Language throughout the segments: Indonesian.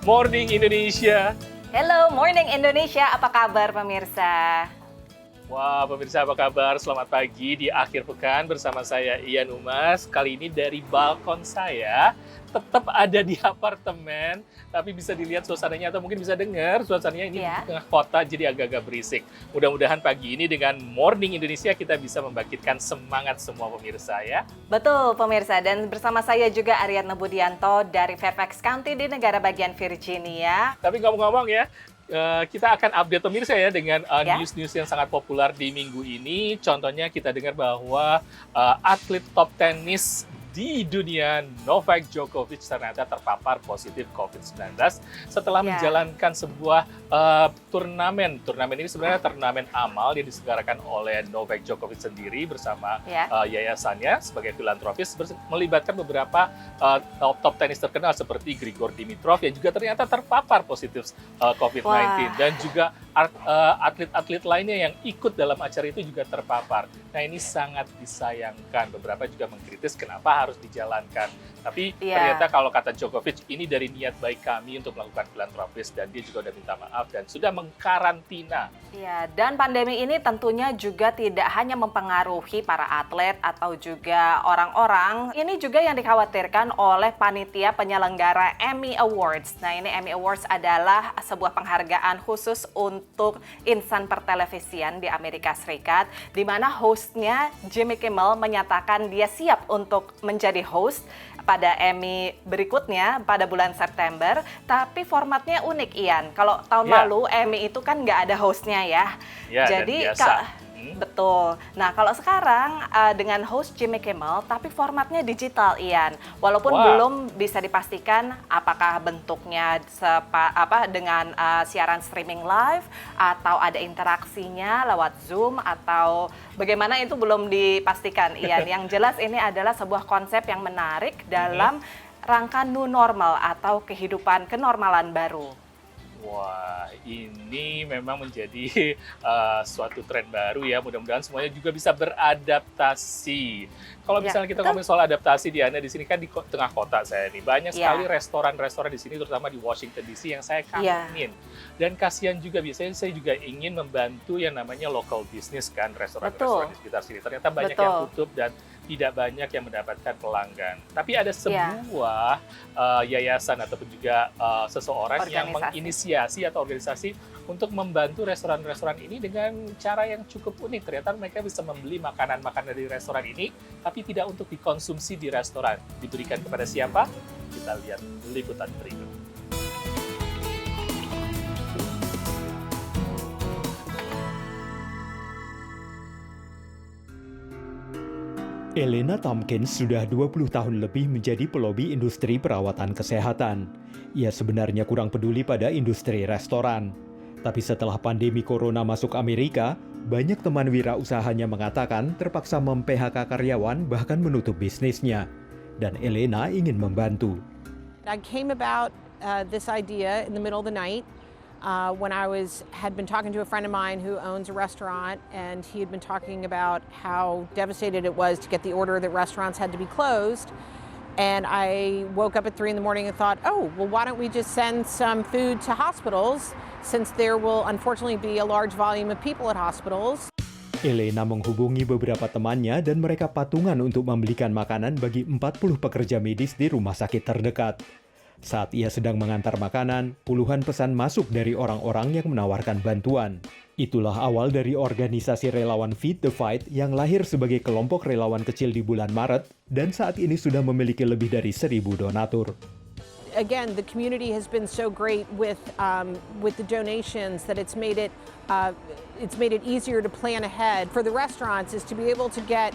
Morning Indonesia. Hello, Morning Indonesia. Apa kabar pemirsa? Wah, pemirsa apa kabar? Selamat pagi di akhir pekan bersama saya Ian Umas. Kali ini dari balkon saya, tetap ada di apartemen, tapi bisa dilihat suasananya atau mungkin bisa dengar suasananya ini di tengah kota jadi agak-agak berisik. Mudah-mudahan pagi ini dengan Morning Indonesia kita bisa membangkitkan semangat semua pemirsa ya. Betul pemirsa, dan bersama saya juga Ariadna Budianto dari Fairfax County di negara bagian Virginia. Tapi ngomong-ngomong ya, kita akan update pemirsa ya dengan news-news yang sangat populer di minggu ini. Contohnya kita dengar bahwa atlet top tenis di dunia Novak Djokovic ternyata terpapar positif COVID-19 setelah menjalankan sebuah turnamen. Turnamen ini sebenarnya turnamen amal yang diselenggarakan oleh Novak Djokovic sendiri bersama yayasannya sebagai filantropis, melibatkan beberapa top tenis terkenal seperti Grigor Dimitrov yang juga ternyata terpapar positif COVID-19 dan juga atlet-atlet lainnya yang ikut dalam acara itu juga terpapar. Nah, ini sangat disayangkan. Beberapa juga mengkritis kenapa harus dijalankan. Tapi ternyata kalau kata Djokovic, ini dari niat baik kami untuk melakukan filantropis dan dia juga udah minta maaf dan sudah mengkarantina. Iya, dan pandemi ini tentunya juga tidak hanya mempengaruhi para atlet atau juga orang-orang. Ini juga yang dikhawatirkan oleh panitia penyelenggara Emmy Awards. Nah, ini Emmy Awards adalah sebuah penghargaan khusus untuk insan pertelevisian di Amerika Serikat, di mana hostnya Jimmy Kimmel menyatakan dia siap untuk menjadi host pada Emmy berikutnya pada bulan September, tapi formatnya unik, Ian. Kalau tahun lalu Emmy itu kan nggak ada hostnya ya. Jadi betul. Nah, kalau sekarang dengan host Jimmy Kimmel, tapi formatnya digital, Ian. Walaupun belum bisa dipastikan apakah bentuknya dengan siaran streaming live atau ada interaksinya lewat Zoom atau bagaimana itu belum dipastikan, Ian. Yang jelas ini adalah sebuah konsep yang menarik dalam rangka new normal atau kehidupan kenormalan baru. Wah, ini memang menjadi suatu tren baru ya. Mudah-mudahan semuanya juga bisa beradaptasi. Kalau misalnya kita ngomongin soal adaptasi, Diana, di sini kan di tengah kota saya nih. Banyak sekali restoran-restoran di sini, terutama di Washington DC yang saya kangenin. Dan kasihan juga, biasanya saya juga ingin membantu yang namanya local business kan, restoran-restoran di sekitar sini. Ternyata banyak yang tutup dan tidak banyak yang mendapatkan pelanggan. Tapi ada sebuah yayasan ataupun juga seseorang yang menginisiasi atau organisasi untuk membantu restoran-restoran ini dengan cara yang cukup unik. Ternyata mereka bisa membeli makanan-makanan dari restoran ini, tapi tidak untuk dikonsumsi di restoran. Diberikan kepada siapa? Kita lihat liputan berikut. Elena Tompkins sudah 20 tahun lebih menjadi pelobi industri perawatan kesehatan. Ia sebenarnya kurang peduli pada industri restoran. Tapi setelah pandemi corona masuk Amerika, banyak teman wirausahanya mengatakan terpaksa mem-PHK karyawan bahkan menutup bisnisnya. Dan Elena ingin membantu. I came about this idea in the middle of the night. When I had been talking to a friend of mine who owns a restaurant, and he had been talking about how devastated it was to get the order that restaurants had to be closed. And I woke up at 3 in the morning and thought, oh, well, why don't we just send some food to hospitals, since there will unfortunately be a large volume of people at hospitals. Elena menghubungi beberapa temannya dan mereka patungan untuk membelikan makanan bagi 40 pekerja medis di rumah sakit terdekat. Saat ia sedang mengantar makanan, puluhan pesan masuk dari orang-orang yang menawarkan bantuan. Itulah awal dari organisasi relawan Feed the Fight yang lahir sebagai kelompok relawan kecil di bulan Maret dan saat ini sudah memiliki lebih dari 1.000 donatur. Again, the community has been so great with the donations that it's made it easier to plan ahead. For the restaurants is to be able to get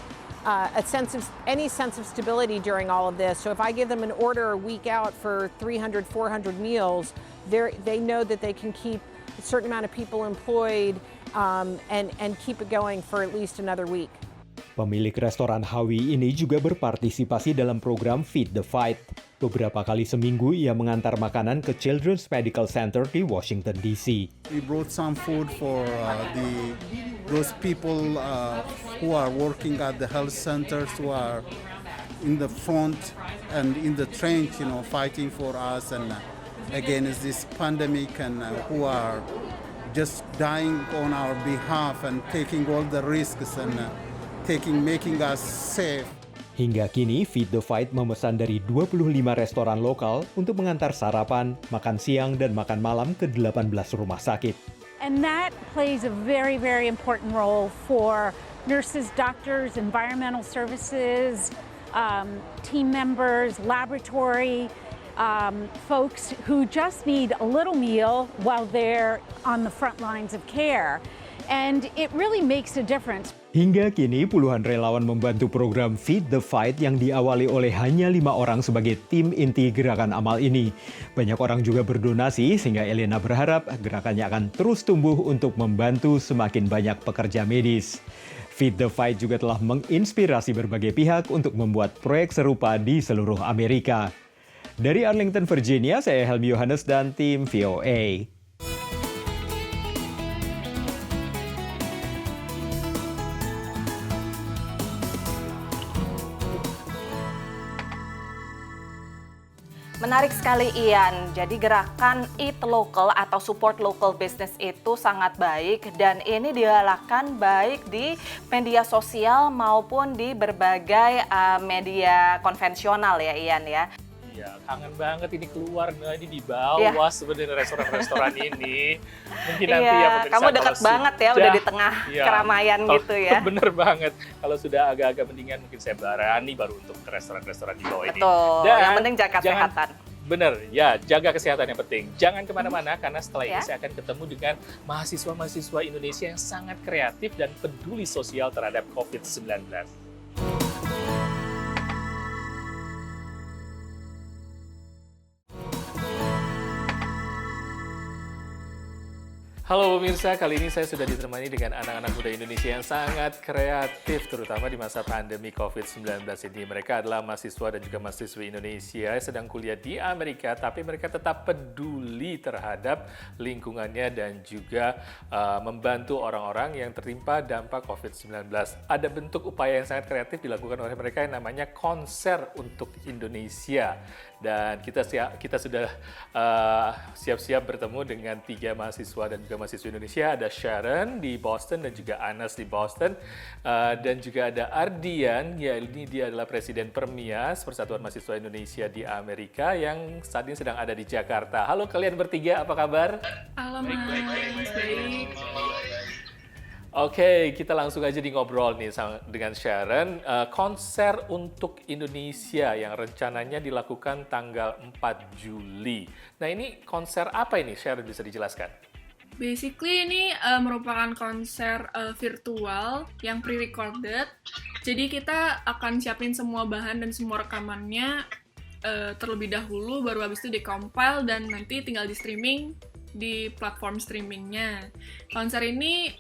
any sense of stability during all of this. So if I give them an order a week out for 300, 400 meals, they know that they can keep a certain amount of people employed and keep it going for at least another week. Pemilik restoran Hawi ini juga berpartisipasi dalam program Feed the Fight. Beberapa kali seminggu ia mengantar makanan ke Children's Medical Center di Washington DC. We brought some food for those people who are working at the health centers, who are in the front and in the trench, fighting for us, and against this pandemic and who are just dying on our behalf and taking all the risks and making us safe. Hingga kini, Feed the Fight memesan dari 25 restoran lokal untuk mengantar sarapan, makan siang, dan makan malam ke 18 rumah sakit. And that plays a very, very important role for nurses, doctors, environmental services, team members, laboratory, folks who just need a little meal while they're on the front lines of care. And it really makes a difference. Hingga kini, puluhan relawan membantu program Feed the Fight yang diawali oleh hanya 5 orang sebagai tim inti gerakan amal ini. Banyak orang juga berdonasi, sehingga Elena berharap gerakannya akan terus tumbuh untuk membantu semakin banyak pekerja medis. Feed the Fight juga telah menginspirasi berbagai pihak untuk membuat proyek serupa di seluruh Amerika. Dari Arlington, Virginia, saya Helmi Yohanes dan tim VOA. Menarik sekali Ian, jadi gerakan Eat Local atau Support Local Business itu sangat baik dan ini digalakkan baik di media sosial maupun di berbagai media konvensional ya Ian ya. Iya, kangen banget ini keluar, nah ini di bawah sebenarnya restoran-restoran ini. Mungkin nanti ya pemirsa, kamu dekat banget ya, udah di tengah keramaian gitu ya. Bener banget, kalau sudah agak-agak mendingan mungkin saya berani baru untuk ke restoran-restoran di bawah ini. Betul, Dan yang penting jaga kesehatan. Bener, ya jaga kesehatan yang penting. Jangan kemana-mana karena setelah ini saya akan ketemu dengan mahasiswa-mahasiswa Indonesia yang sangat kreatif dan peduli sosial terhadap COVID-19. Halo pemirsa, kali ini saya sudah ditemani dengan anak-anak muda Indonesia yang sangat kreatif, terutama di masa pandemi COVID-19 ini. Mereka adalah mahasiswa dan juga mahasiswi Indonesia yang sedang kuliah di Amerika, tapi mereka tetap peduli terhadap lingkungannya dan juga membantu orang-orang yang tertimpa dampak COVID-19. Ada bentuk upaya yang sangat kreatif dilakukan oleh mereka yang namanya konser untuk Indonesia. Dan kita sudah siap-siap bertemu dengan 3 mahasiswa dan juga mahasiswa Indonesia. Ada Sharon di Boston dan juga Anas di Boston. Dan juga ada Ardian, ya ini dia adalah Presiden Permias, Persatuan Mahasiswa Indonesia di Amerika yang saat ini sedang ada di Jakarta. Halo kalian bertiga, apa kabar? Halo Mas, baik. Oke, kita langsung aja di ngobrol nih dengan Sharon. Konser untuk Indonesia yang rencananya dilakukan tanggal 4 Juli. Nah ini konser apa ini, Sharon bisa dijelaskan? Basically ini merupakan konser virtual yang pre-recorded. Jadi kita akan siapin semua bahan dan semua rekamannya terlebih dahulu, baru habis itu di-compile dan nanti tinggal di-streaming di platform streamingnya. Konser ini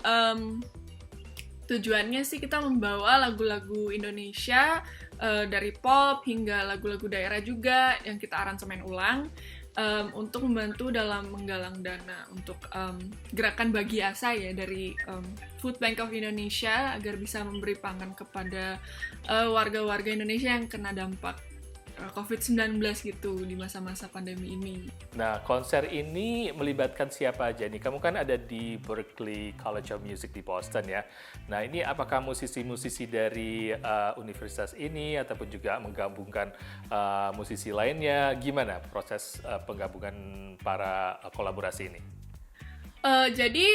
tujuannya sih kita membawa lagu-lagu Indonesia dari pop hingga lagu-lagu daerah juga yang kita aransemen ulang untuk membantu dalam menggalang dana untuk gerakan Bagi Asa ya dari Food Bank of Indonesia agar bisa memberi pangan kepada warga-warga Indonesia yang kena dampak COVID-19 gitu di masa-masa pandemi ini. Nah, konser ini melibatkan siapa aja nih? Kamu kan ada di Berklee College of Music di Boston ya. Nah, ini apakah musisi-musisi dari universitas ini ataupun juga menggabungkan musisi lainnya? Gimana proses penggabungan para kolaborasi ini? Jadi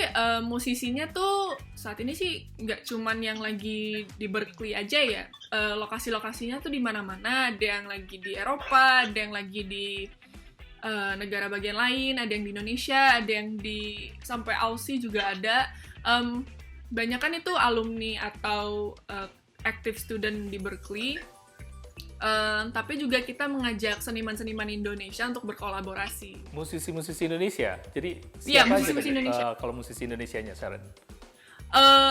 musisinya tuh saat ini sih nggak cuman yang lagi di Berklee aja ya. Lokasi-lokasinya tuh di mana-mana. Ada yang lagi di Eropa, ada yang lagi di negara bagian lain, ada yang di Indonesia, ada yang di sampai Aussie juga ada. Banyak kan itu alumni atau active student di Berklee. Tapi juga kita mengajak seniman-seniman Indonesia untuk berkolaborasi. Musisi-musisi Indonesia? Jadi Iya, siapa musisi aja Indonesia. kalau musisi Indonesianya, Sharon?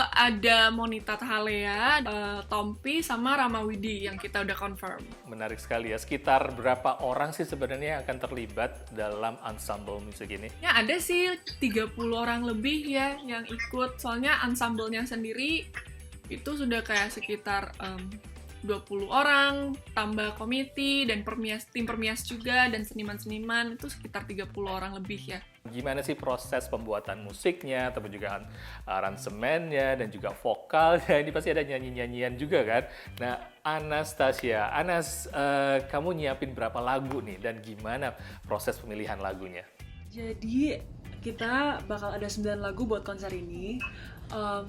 Ada Monita Thalea, Tompi, sama Rama Widi yang kita udah confirm. Menarik sekali ya. Sekitar berapa orang sih sebenarnya yang akan terlibat dalam ensemble musik ini? Ya ada sih 30 orang lebih ya yang ikut. Soalnya ensemble-nya sendiri itu sudah kayak sekitar 20 orang, tambah komite dan tim permias juga, dan seniman-seniman itu sekitar 30 orang lebih ya. Gimana sih proses pembuatan musiknya, ataupun juga aransemennya, dan juga vokalnya? Ini pasti ada nyanyi-nyanyian juga kan? Nah, Anastasia, kamu nyiapin berapa lagu nih, dan gimana proses pemilihan lagunya? Jadi, kita bakal ada 9 lagu buat konser ini.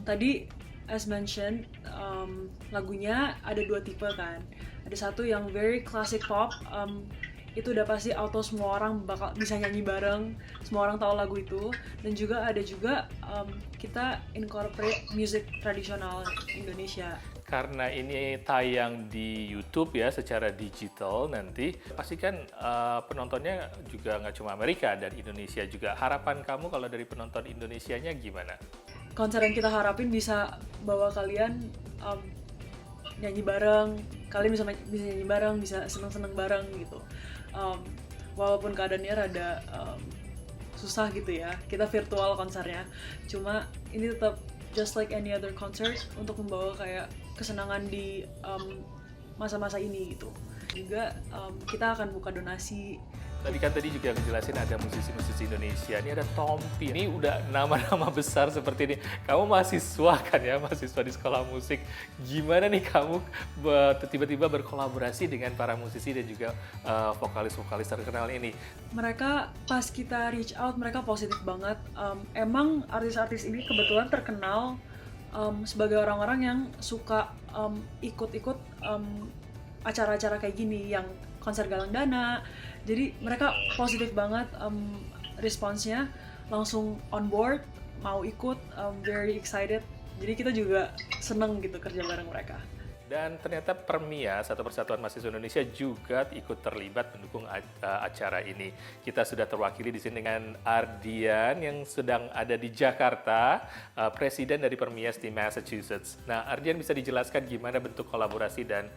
Tadi as mentioned, lagunya ada 2 tipe kan. Ada satu yang very classic pop, itu udah pasti auto semua orang bakal bisa nyanyi bareng, semua orang tahu lagu itu. Dan juga ada kita incorporate music tradisional Indonesia. Karena ini tayang di YouTube ya secara digital nanti, pastikan penontonnya juga nggak cuma Amerika dan Indonesia juga. Harapan kamu kalau dari penonton Indonesianya gimana? Konser yang kita harapin bisa bawa kalian nyanyi bareng, kalian bisa nyanyi bareng, bisa seneng-seneng bareng gitu. Walaupun keadaannya rada susah gitu ya, kita virtual konsernya, cuma ini tetap just like any other concert untuk membawa kayak kesenangan di masa-masa ini gitu. Juga kita akan buka donasi. Tadi juga ngejelasin ada musisi-musisi Indonesia. Ini ada Tompi. Ini udah nama-nama besar seperti ini. Kamu mahasiswa kan ya, mahasiswa di sekolah musik. Gimana nih kamu tiba-tiba berkolaborasi dengan para musisi dan juga vokalis-vokalis terkenal ini? Mereka pas kita reach out, mereka positif banget. Emang artis-artis ini kebetulan terkenal sebagai orang-orang yang suka ikut-ikut acara-acara kayak gini, yang konser galang dana. Jadi mereka positif banget responsnya, langsung on board, mau ikut, very excited. Jadi kita juga seneng gitu kerja bareng mereka. Dan ternyata Permias atau Persatuan Mahasiswa Indonesia juga ikut terlibat mendukung acara ini. Kita sudah terwakili di sini dengan Ardian yang sedang ada di Jakarta, presiden dari Permias di Massachusetts. Nah, Ardian bisa dijelaskan gimana bentuk kolaborasi dan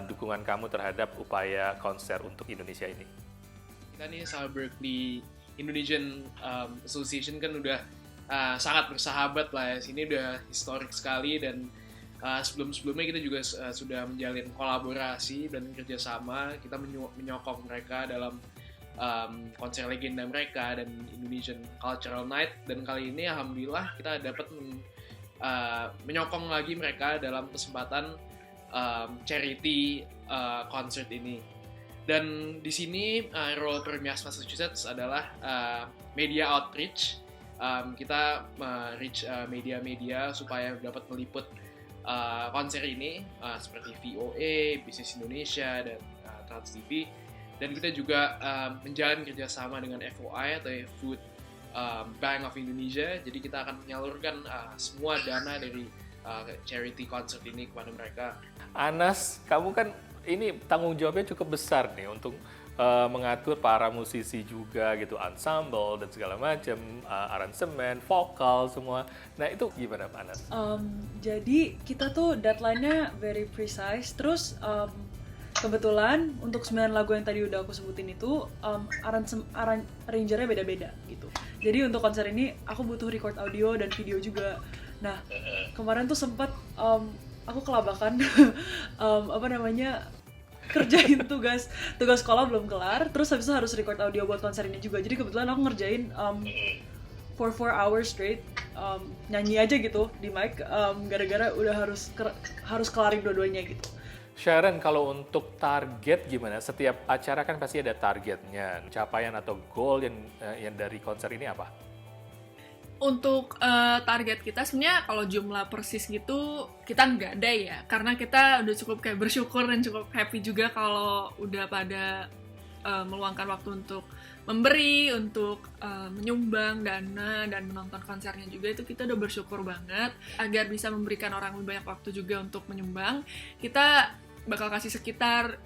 dukungan kamu terhadap upaya konser untuk Indonesia ini? Kita nih sama Berklee Indonesian Association kan udah sangat bersahabat lah ya. Sini udah historik sekali dan sebelum-sebelumnya kita juga sudah menjalin kolaborasi dan kerjasama. Kita menyokong mereka dalam konser legenda mereka dan Indonesian Cultural Night. Dan kali ini alhamdulillah kita dapat menyokong lagi mereka dalam kesempatan charity concert ini. Dan di sini role Permias Massachusetts adalah media outreach. Kita reach media-media supaya dapat meliput konser ini seperti VOA, Business Indonesia, dan Trans TV. Dan kita juga menjalin kerjasama dengan FOI atau Food Bank of Indonesia. Jadi kita akan menyalurkan semua dana dari charity concert ini kepada mereka. Anas, kamu kan ini tanggung jawabnya cukup besar nih untuk mengatur para musisi juga gitu, ensemble dan segala macam, aransemen, vokal semua. Nah itu gimana Pak Anas? Jadi kita tuh deadline-nya very precise. Terus kebetulan untuk 9 lagu yang tadi udah aku sebutin itu arrangernya beda-beda gitu. Jadi untuk konser ini aku butuh record audio dan video juga. Nah kemarin tuh sempat aku kelabakan kerjain tugas sekolah belum kelar, terus habis itu harus record audio buat konser ini juga. Jadi kebetulan aku ngerjain for 4 hours straight, nyanyi aja gitu di mic, gara-gara udah harus kelarin dua-duanya gitu. Sharon, kalau untuk target gimana? Setiap acara kan pasti ada targetnya, capaian atau goal yang dari konser ini apa? Untuk target kita sebenarnya kalau jumlah persis gitu kita nggak ada ya, karena kita udah cukup kayak bersyukur dan cukup happy juga kalau udah pada meluangkan waktu untuk memberi, untuk menyumbang dana dan menonton konsernya juga. Itu kita udah bersyukur banget. Agar bisa memberikan orang lebih banyak waktu juga untuk menyumbang, kita bakal kasih sekitar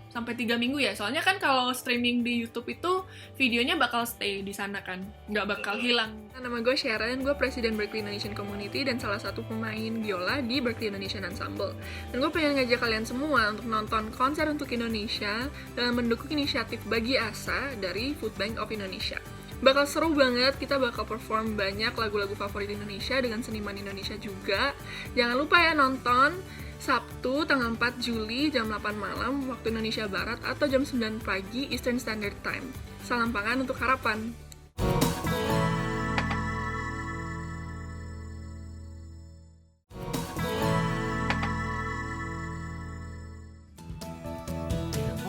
sampai 3 minggu ya, soalnya kan kalau streaming di YouTube itu videonya bakal stay di sana kan, nggak bakal hilang. Nama gue Sharon, gue presiden Berklee Indonesian Community dan salah satu pemain biola di Berklee Indonesian Ensemble. Dan gue pengen ngajak kalian semua untuk nonton konser untuk Indonesia dalam mendukung inisiatif Bagi Asa dari Food Bank of Indonesia. Bakal seru banget, kita bakal perform banyak lagu-lagu favorit Indonesia dengan seniman Indonesia juga. Jangan lupa ya nonton Sabtu tanggal 4 Juli jam 8 malam waktu Indonesia Barat atau jam 9 pagi Eastern Standard Time. Salam pangan untuk harapan.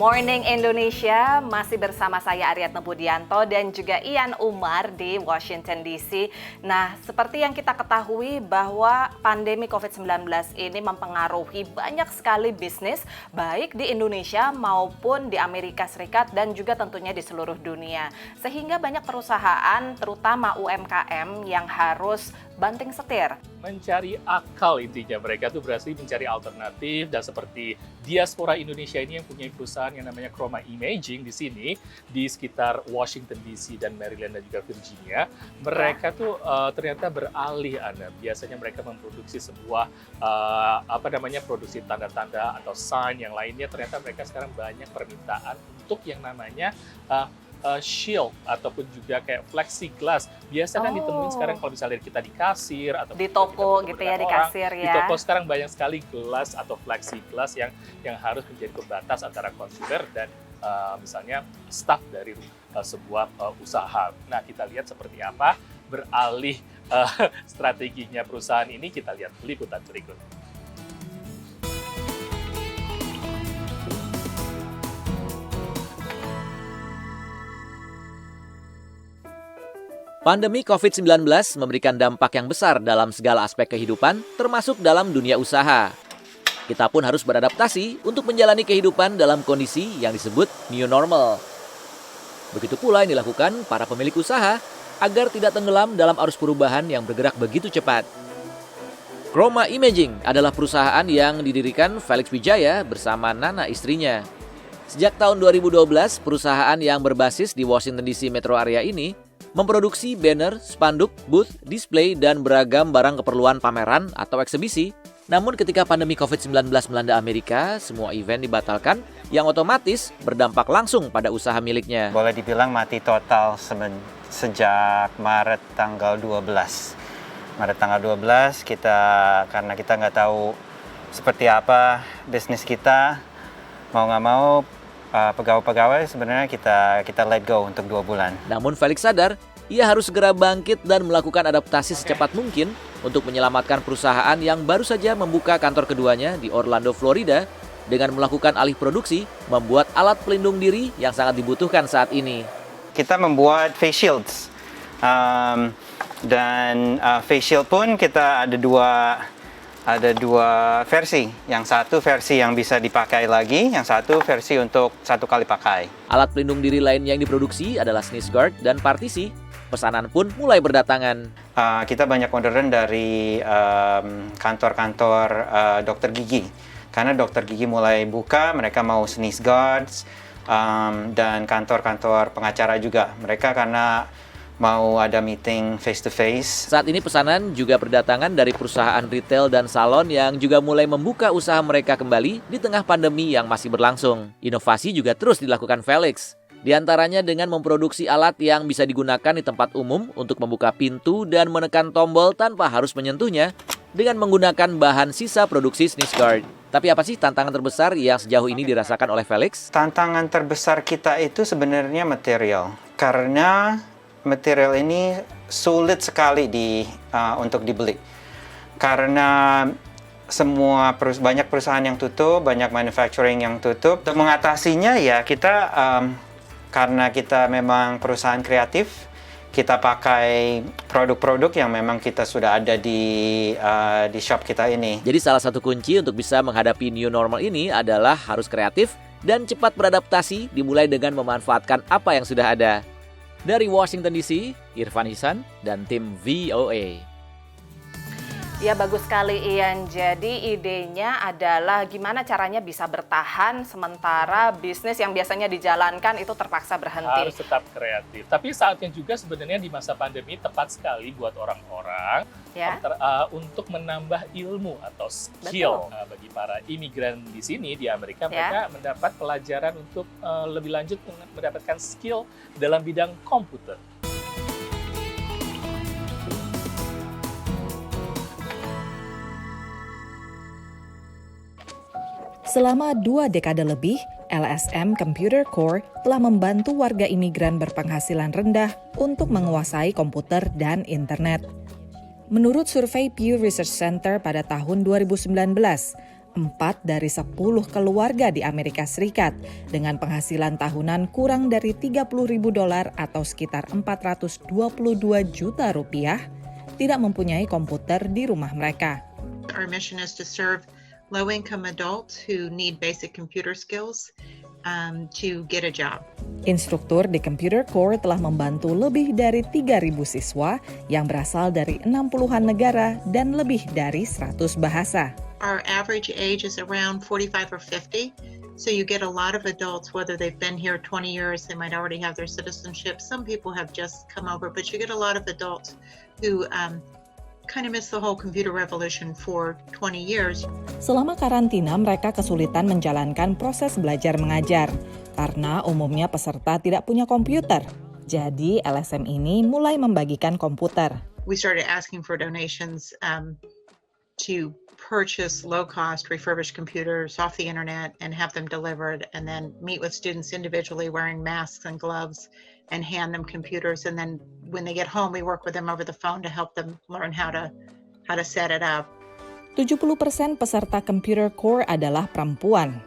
Morning Indonesia, masih bersama saya Aryatna Budianto dan juga Ian Umar di Washington DC. Nah, seperti yang kita ketahui bahwa pandemi COVID-19 ini mempengaruhi banyak sekali bisnis, baik di Indonesia maupun di Amerika Serikat dan juga tentunya di seluruh dunia. Sehingga banyak perusahaan, terutama UMKM, yang harus banting setir. Mencari akal intinya, mereka tuh berhasil mencari alternatif, dan seperti diaspora Indonesia ini yang punya perusahaan yang namanya Chroma Imaging di sini di sekitar Washington DC dan Maryland dan juga Virginia, mereka tuh ternyata beralih. Biasanya mereka memproduksi sebuah produksi tanda-tanda atau sign yang lainnya, ternyata mereka sekarang banyak permintaan untuk yang namanya shield ataupun juga kayak plexiglass. Biasa kan ditemuin sekarang kalau misalnya kita di kasir atau di toko gitu ya, di kasir ya. Di toko sekarang banyak sekali gelas atau plexiglass yang harus menjadi pembatas antara konsumer dan misalnya staff dari sebuah usaha. Nah, kita lihat seperti apa beralih strateginya perusahaan ini. Kita lihat liputan berikut. Pandemi COVID-19 memberikan dampak yang besar dalam segala aspek kehidupan, termasuk dalam dunia usaha. Kita pun harus beradaptasi untuk menjalani kehidupan dalam kondisi yang disebut new normal. Begitu pula yang dilakukan para pemilik usaha agar tidak tenggelam dalam arus perubahan yang bergerak begitu cepat. Chroma Imaging adalah perusahaan yang didirikan Felix Wijaya bersama Nana istrinya. Sejak tahun 2012, perusahaan yang berbasis di Washington DC metro area ini memproduksi banner, spanduk, booth, display, dan beragam barang keperluan pameran atau eksebisi. Namun ketika pandemi COVID-19 melanda Amerika, semua event dibatalkan yang otomatis berdampak langsung pada usaha miliknya. Boleh dibilang mati total sejak Maret tanggal 12. Maret tanggal 12 karena kita nggak tahu seperti apa bisnis kita, mau nggak mau pegawai-pegawai sebenarnya kita let go untuk 2 bulan. Namun Felix sadar, ia harus segera bangkit dan melakukan adaptasi secepat mungkin untuk menyelamatkan perusahaan yang baru saja membuka kantor keduanya di Orlando, Florida, dengan melakukan alih produksi, membuat alat pelindung diri yang sangat dibutuhkan saat ini. Kita membuat face shields, dan face shield pun kita ada dua versi. Yang satu versi yang bisa dipakai lagi, yang satu versi untuk 1 kali pakai. Alat pelindung diri lain yang diproduksi adalah sneeze guard dan partisi. Pesanan pun mulai berdatangan. Kita banyak orderan dari kantor-kantor dokter gigi. Karena dokter gigi mulai buka, mereka mau sneeze guards, dan kantor-kantor pengacara juga. Mereka karena mau ada meeting face-to-face. Saat ini pesanan juga berdatangan dari perusahaan retail dan salon yang juga mulai membuka usaha mereka kembali di tengah pandemi yang masih berlangsung. Inovasi juga terus dilakukan Felix. Di antaranya dengan memproduksi alat yang bisa digunakan di tempat umum untuk membuka pintu dan menekan tombol tanpa harus menyentuhnya dengan menggunakan bahan sisa produksi sneeze guard. Tapi apa sih tantangan terbesar yang sejauh ini dirasakan oleh Felix? Tantangan terbesar kita itu sebenarnya material. Karena material ini sulit sekali untuk dibeli. Karena banyak perusahaan yang tutup, banyak manufacturing yang tutup. Untuk mengatasinya ya kita karena kita memang perusahaan kreatif, kita pakai produk-produk yang memang kita sudah ada di shop kita ini. Jadi salah satu kunci untuk bisa menghadapi new normal ini adalah harus kreatif dan cepat beradaptasi, dimulai dengan memanfaatkan apa yang sudah ada. Dari Washington DC, Irfan Hisan dan tim VOA. Ya, bagus sekali Ian. Jadi idenya adalah gimana caranya bisa bertahan sementara bisnis yang biasanya dijalankan itu terpaksa berhenti. Harus tetap kreatif. Tapi saatnya juga sebenarnya di masa pandemi tepat sekali buat orang-orang untuk menambah ilmu atau skill. Bagi para imigran di sini di Amerika, mereka mendapat pelajaran untuk lebih lanjut mendapatkan skill dalam bidang komputer. Selama 2 dekade lebih, LSM Computer Core telah membantu warga imigran berpenghasilan rendah untuk menguasai komputer dan internet. Menurut survei Pew Research Center pada tahun 2019, 4 dari 10 keluarga di Amerika Serikat dengan penghasilan tahunan kurang dari $30.000 atau sekitar 422 juta rupiah tidak mempunyai komputer di rumah mereka. Our mission is to serve low-income adults who need basic computer skills to get a job. Instruktur di Computer Core telah membantu lebih dari 3.000 siswa yang berasal dari 60-an negara dan lebih dari 100 bahasa. Our average age is around 45 or 50, so you get a lot of adults, whether they've been here 20 years, they might already have their citizenship. Some people have just come over, but you get a lot of adults who kind of missed the whole computer revolution for 20 years. Selama karantina, mereka kesulitan menjalankan proses belajar mengajar karena umumnya peserta tidak punya komputer. Jadi LSM ini mulai membagikan komputer. We started asking for donations to purchase low-cost refurbished computers off the internet and have them delivered, and then meet with students individually wearing masks and gloves and hand them computers, and then when they get home we work with them over the phone to help them learn how to set it up. 70% peserta Computer Core adalah perempuan.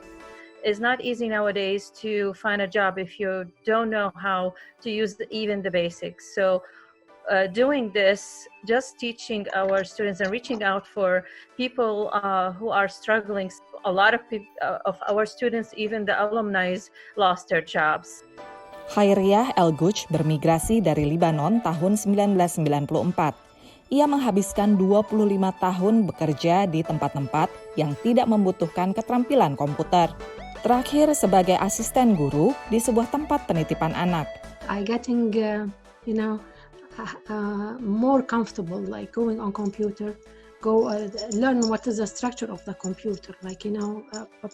It's not easy nowadays to find a job if you don't know how to use even the basics. So doing this, just teaching our students and reaching out for people who are struggling. A lot of our students, even the alumni, lost their jobs. Khairiyah El-Guj bermigrasi dari Libanon tahun 1994. Ia menghabiskan 25 tahun bekerja di tempat-tempat yang tidak membutuhkan keterampilan komputer. Terakhir sebagai asisten guru di sebuah tempat penitipan anak. I getting, more comfortable, like going on computer, learn what is the structure of the computer, like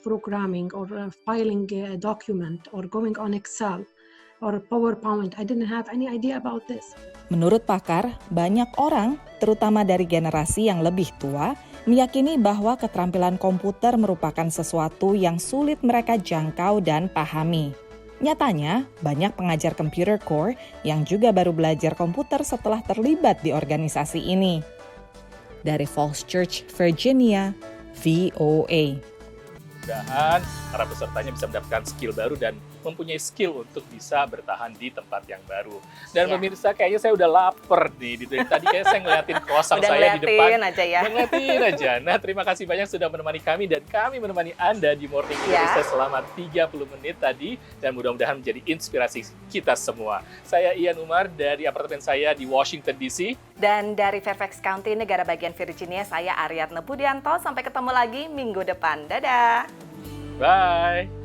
programming or filing a document or going on Excel or PowerPoint. I didn't have any idea about this. Menurut pakar, banyak orang, terutama dari generasi yang lebih tua, meyakini bahwa keterampilan komputer merupakan sesuatu yang sulit mereka jangkau dan pahami. Nyatanya, banyak pengajar Computer Core yang juga baru belajar komputer setelah terlibat di organisasi ini. Dari Falls Church, Virginia, VOA. Mudah-mudahan para pesertanya bisa mendapatkan skill baru dan mempunyai skill untuk bisa bertahan di tempat yang baru. Dan pemirsa, kayaknya saya udah lapar nih. Tadi kayak saya ngeliatin croissant saya di depan. Aja ya. Ngeliatin aja. Nah, terima kasih banyak sudah menemani kami dan kami menemani Anda di Morning Indonesia selama 30 menit tadi. Dan mudah-mudahan menjadi inspirasi kita semua. Saya Ian Umar dari apartemen saya di Washington DC. Dan dari Fairfax County, negara bagian Virginia, saya Aryatna Budianto. Sampai ketemu lagi minggu depan. Dadah! Bye!